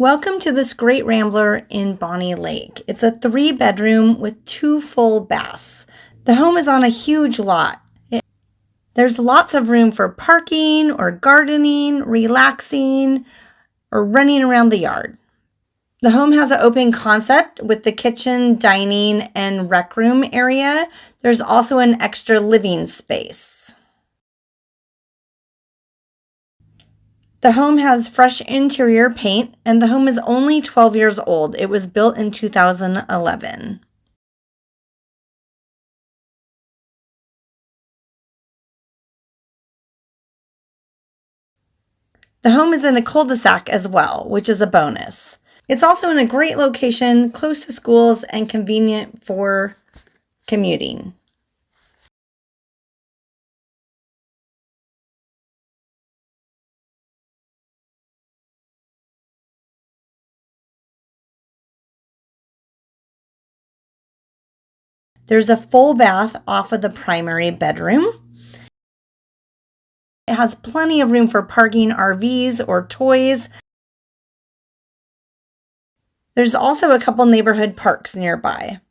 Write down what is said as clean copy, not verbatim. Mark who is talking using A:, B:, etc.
A: Welcome to this great rambler in Bonney Lake. It's a 3-bedroom with 2 full baths. The home is on a huge lot. There's lots of room for parking or gardening, relaxing, or running around the yard. The home has an open concept with the kitchen, dining, and rec room area. There's also an extra living space. The home has fresh interior paint, and the home is only 12 years old. It was built in 2011. The home is in a cul-de-sac as well, which is a bonus. It's also in a great location, close to schools, and convenient for commuting. There's a full bath off of the primary bedroom. It has plenty of room for parking RVs or toys. There's also a couple neighborhood parks nearby.